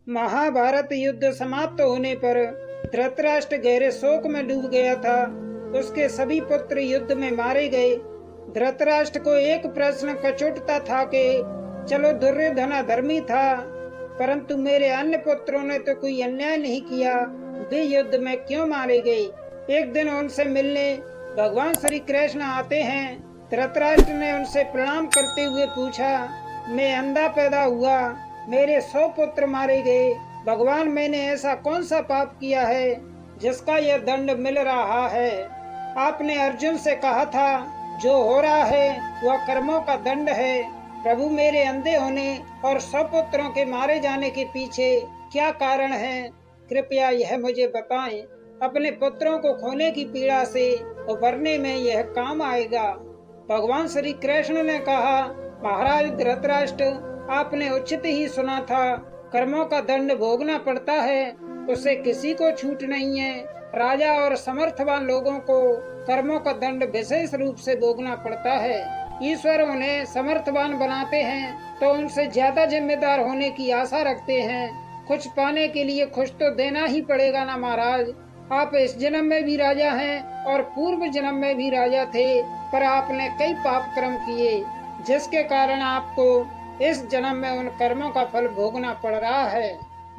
महाभारत युद्ध समाप्त होने पर धृतराष्ट्र गहरे शोक में डूब गया था। उसके सभी पुत्र युद्ध में मारे गए। धृतराष्ट्र को एक प्रश्न कचोटता था कि चलो दुर्योधन धर्मी था, परंतु मेरे अन्य पुत्रों ने तो कोई अन्याय नहीं किया, वे युद्ध में क्यों मारे गए। एक दिन उनसे मिलने भगवान श्री कृष्ण आते हैं। धृतराष्ट्र ने उनसे प्रणाम करते हुए पूछा, मैं अंधा पैदा हुआ, मेरे 100 पुत्र मारे गए, भगवान मैंने ऐसा कौन सा पाप किया है जिसका यह दंड मिल रहा है। आपने अर्जुन से कहा था जो हो रहा है वह कर्मों का दंड है। प्रभु मेरे अंधे होने और 100 पुत्रों के मारे जाने के पीछे क्या कारण है, कृपया यह मुझे बताएं। अपने पुत्रों को खोने की पीड़ा से उबरने में यह काम आएगा। भगवान श्री कृष्ण ने कहा, महाराज धृतराष्ट्र, आपने उचित ही सुना था, कर्मों का दंड भोगना पड़ता है, उससे किसी को छूट नहीं है। राजा और समर्थवान लोगों को कर्मों का दंड विशेष रूप से भोगना पड़ता है। ईश्वर उन्हें समर्थवान बनाते हैं तो उनसे ज्यादा जिम्मेदार होने की आशा रखते हैं। कुछ पाने के लिए कुछ तो देना ही पड़ेगा ना महाराज। आप इस जन्म में भी राजा हैं और पूर्व जन्म में भी राजा थे, पर आपने कई पाप कर्म किए जिसके कारण आपको इस जन्म में उन कर्मों का फल भोगना पड़ रहा है।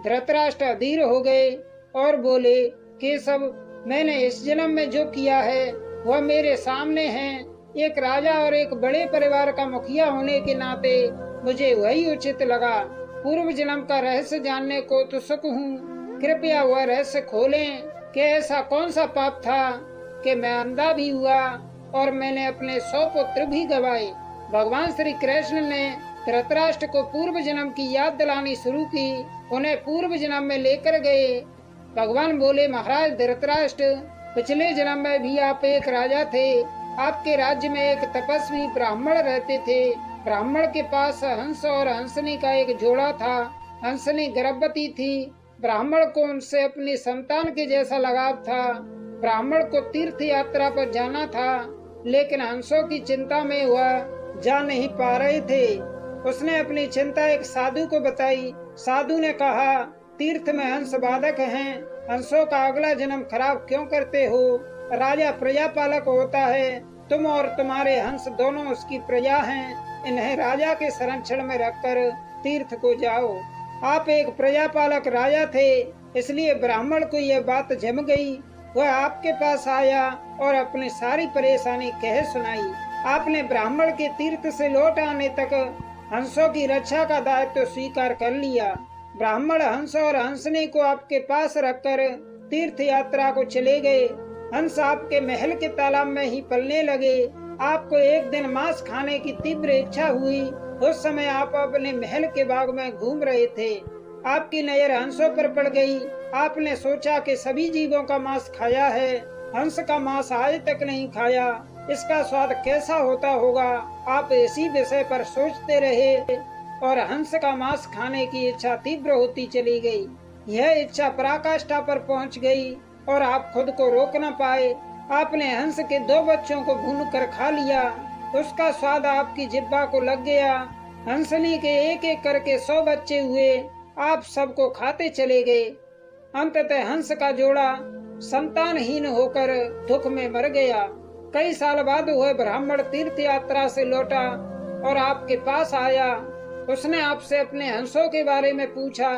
धृतराष्ट्र अधीर हो गए और बोले, केशव, मैंने इस जन्म में जो किया है वह मेरे सामने है। एक राजा और एक बड़े परिवार का मुखिया होने के नाते मुझे वही उचित लगा। पूर्व जन्म का रहस्य जानने को उत्सुक हूँ, कृपया वह रहस्य खोलें कि ऐसा कौन सा पाप था कि मैं अंधा भी हुआ और मैंने अपने 100 पुत्र भी गवाए। भगवान श्री कृष्ण ने धृतराष्ट्र को पूर्व जन्म की याद दिलानी शुरू की, उन्हें पूर्व जन्म में लेकर गए। भगवान बोले, महाराज धृतराष्ट्र, पिछले जन्म में भी आप एक राजा थे। आपके राज्य में एक तपस्वी ब्राह्मण रहते थे। ब्राह्मण के पास हंस और हंसनी का एक जोड़ा था। हंसनी गर्भवती थी। ब्राह्मण को उनसे अपनी संतान के जैसा लगाव था। ब्राह्मण को तीर्थ यात्रा पर जाना था, लेकिन हंसों की चिंता में वह जा नहीं पा रहे थे। उसने अपनी चिंता एक साधु को बताई। साधु ने कहा, तीर्थ में हंस बाधक हैं, हंसों का अगला जन्म खराब क्यों करते हो। राजा प्रजा पालक होता है, तुम और तुम्हारे हंस दोनों उसकी प्रजा हैं। इन्हें राजा के संरक्षण में रखकर तीर्थ को जाओ। आप एक प्रजा पालक राजा थे, इसलिए ब्राह्मण को यह बात जम गई। वह आपके पास आया और अपनी सारी परेशानी कह सुनाई। आपने ब्राह्मण के तीर्थ से लौट आने तक हंसों की रक्षा का दायित्व स्वीकार कर लिया। ब्राह्मण हंस और हंसनी को आपके पास रखकर तीर्थ यात्रा को चले गए। हंस आपके महल के तालाब में ही पलने लगे। आपको एक दिन मांस खाने की तीव्र इच्छा हुई। उस समय आप अपने महल के बाग में घूम रहे थे। आपकी नजर हंसों पर पड़ गई। आपने सोचा कि सभी जीवों का मांस खाया है, हंस का मांस आज तक नहीं खाया, इसका स्वाद कैसा होता होगा। आप इसी विषय पर सोचते रहे और हंस का मांस खाने की इच्छा तीव्र होती चली गई। यह इच्छा पराकाष्ठा पर पहुंच गई और आप खुद को रोक न पाए। आपने हंस के 2 बच्चों को भून कर खा लिया। उसका स्वाद आपकी जिह्वा को लग गया। हंसनी के एक एक करके 100 बच्चे हुए। आप सबको खाते चले गए। अंततः हंस का जोड़ा संतानहीन होकर दुख में मर गया। कई साल बाद वह ब्राह्मण तीर्थ यात्रा से लौटा और आपके पास आया। उसने आपसे अपने हंसों के बारे में पूछा।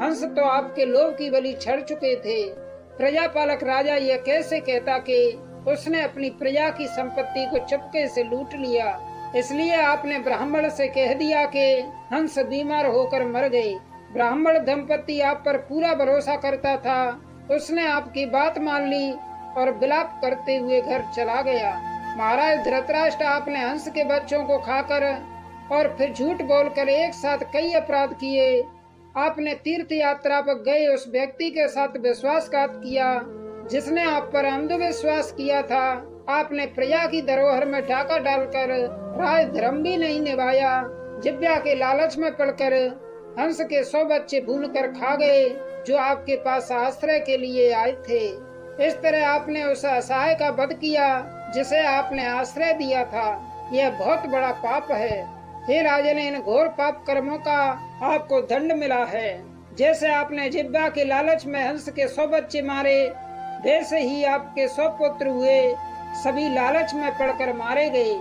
हंस तो आपके लोभ की बलि चढ़ चुके थे। प्रजापालक राजा यह कैसे कहता कि उसने अपनी प्रजा की संपत्ति को चुपके से लूट लिया। इसलिए आपने ब्राह्मण से कह दिया कि हंस बीमार होकर मर गए। ब्राह्मण दंपति आप पर पूरा भरोसा करता था। उसने आपकी बात मान ली और विलाप करते हुए घर चला गया। महाराज धृतराष्ट्र, आपने हंस के बच्चों को खाकर और फिर झूठ बोलकर एक साथ कई अपराध किए। आपने तीर्थ यात्रा पर गए उस व्यक्ति के साथ विश्वासघात किया जिसने आप पर अंधविश्वास किया था। आपने प्रजा की धरोहर में डाका डालकर राज धर्म भी नहीं निभाया। जिब्या के लालच में पड़कर हंस के 100 बच्चे भून कर खा गए जो आपके पास आश्रय के लिए आए थे। इस तरह आपने उस असहाय का वध किया जिसे आपने आश्रय दिया था। यह बहुत बड़ा पाप है। हे राजन, इन घोर पाप कर्मों का आपको दंड मिला है। जैसे आपने जिब्बा के लालच में हंस के 100 बच्चे मारे, वैसे ही आपके 100 पुत्र हुए, सभी लालच में पड़कर मारे गए।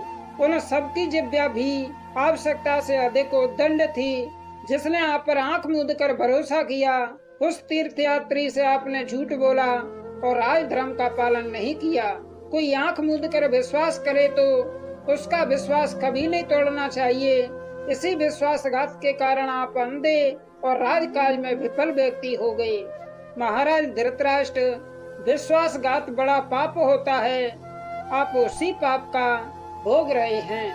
उन सबकी जिब्बा भी आवश्यकता से अधिक उद्दंड थी। जिसने आप पर आंख मूंद कर भरोसा किया, उस तीर्थयात्री से आपने झूठ बोला और राजधर्म का पालन नहीं किया। कोई आंख मूंद कर विश्वास करे तो उसका विश्वास कभी नहीं तोड़ना चाहिए। इसी विश्वासघात के कारण आप अंधे और राजकाज में विफल व्यक्ति हो गए। महाराज धृतराष्ट्र, विश्वासघात बड़ा पाप होता है। आप उसी पाप का भोग रहे हैं।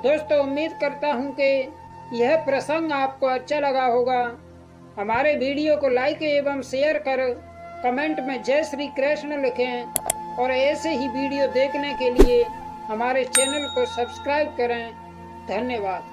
दोस्तों, उम्मीद करता हूँ कि यह प्रसंग आपको अच्छा लगा होगा। हमारे वीडियो को लाइक एवं शेयर कर कमेंट में जय श्री कृष्ण लिखें और ऐसे ही वीडियो देखने के लिए हमारे चैनल को सब्सक्राइब करें। धन्यवाद।